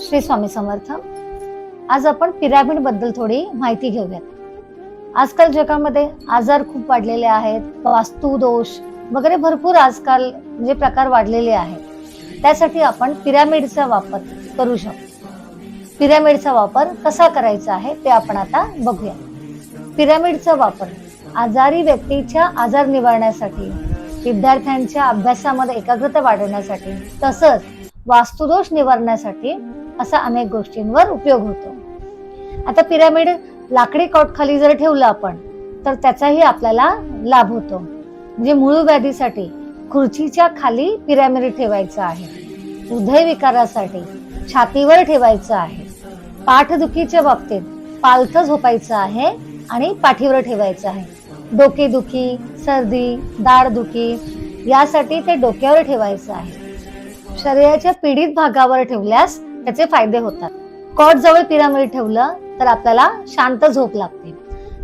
श्री स्वामी समर्थ. आज आपण पिरामिड बद्दल थोडी माहिती घेऊयात. आजकाल जगामध्ये आजार खूप वाढलेले आहेत, वास्तु दोष वगैरे भरपूर आजकाल म्हणजे प्रकार वाढलेले आहेत. त्यासाठी आपण पिरामिडचा वापर करू शकतो. पिरामिडचा वापर कसा करायचा आहे ते आपण आता बघूया. पिरामिडचा वापर आजारी व्यक्तीच्या आजार निवारण्यासाठी, विद्यार्थ्यांच्या अभ्यासामध्ये एकाग्रता वाढवण्यासाठी, तसंच वास्तुदोष निवारण्यासाठी असा अनेक गोष्टींवर उपयोग होतो. आता पिरामिड लाकडी कॉट खाली जर ठेवलं आपण तर त्याचाही आपल्याला लाभ होतो. म्हणजे मूळ व्याधीसाठी खुर्चीच्या खाली पिरामिड ठेवायचं आहे, हृदयविकारासाठी छातीवर ठेवायचं आहे, पाठदुखीच्या बाबतीत पालथं झोपायचं आहे आणि पाठीवर ठेवायचं आहे, डोकेदुखी, सर्दी, दाढदुखी यासाठी ते डोक्यावर ठेवायचं आहे. शरीराच्या पीडित भागावर ठेवल्यास त्याचे फायदे होतात. कॉट जवळ पिरामिड ठेवलं तर आपल्याला शांत झोप लागते.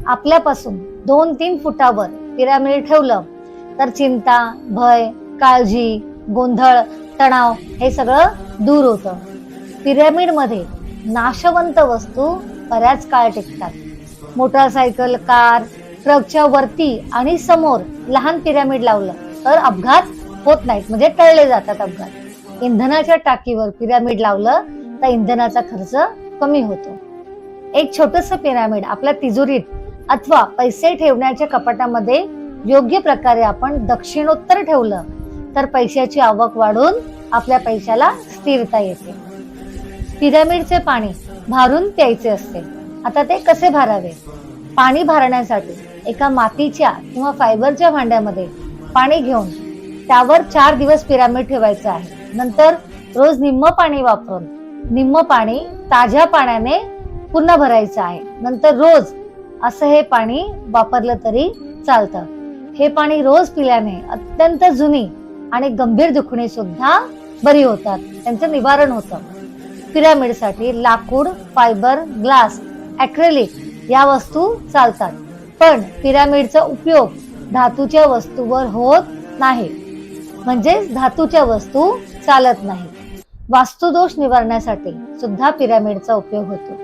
आपल्यापासून 2-3 फुटावर पिरामिड ठेवलं तर चिंता, भय, काळजी, गोंधळ, तणाव हे सगळं दूर होतं. पिरामिड मध्ये नाशवंत वस्तू बऱ्याच काळ टिकतात. मोटरसायकल, कार, ट्रकच्या वरती आणि समोर लहान पिरामिड लावलं तर अपघात होत नाहीत, म्हणजे टळले जातात अपघात. इंधनाच्या टाकीवर पिरामिड लावलं तर इंधनाचा खर्च कमी होतो. एक छोटंसं पिरामिड आपल्या तिजोरीत अथवा पैसे ठेवण्याच्या कपाटामध्ये योग्य प्रकारे आपण दक्षिणोत्तर ठेवलं तर पैशाची आवक वाढून आपल्या पैशाला स्थिरता येते. पिरामिडचे पाणी भारून प्यायचे असते. आता ते कसे भारावे? पाणी भारण्यासाठी एका मातीच्या किंवा फायबरच्या भांड्यामध्ये पाणी घेऊन त्यावर 4 दिवस पिरामिड ठेवायचं आहे. नंतर रोज निम्म पाणी वापरून निम्म पाणी ताज्या पाण्याने पुन्हा भरायचं आहे. नंतर रोज असं हे पाणी वापरलं तरी चालतं. हे पाणी रोज पिल्याने अत्यंत जुनी आणि गंभीर दुखणी सुद्धा बरी होतात, त्यांचं निवारण होतं. पिरामिडसाठी लाकूड, फायबर, ग्लास, ॲक्रेलिक या वस्तू चालतात, पण पिरामिडचा उपयोग धातूच्या वस्तूवर होत नाही, म्हणजे धातूच्या वस्तू चालत नाही. वास्तुदोष निवारण्यासाठी सुद्धा पिरामिडचा उपयोग होतो,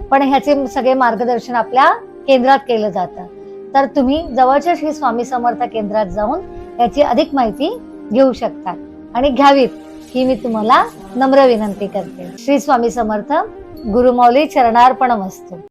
पण ह्याचे सगळे मार्गदर्शन आपल्या केंद्रात केलं जातं. तर तुम्ही जवळच्या श्री स्वामी समर्थ केंद्रात जाऊन याची अधिक माहिती घेऊ शकता आणि घ्यावीत ही मी तुम्हाला नम्र विनंती करते. श्री स्वामी समर्थ. गुरुमौली चरणार्पणमस्तु.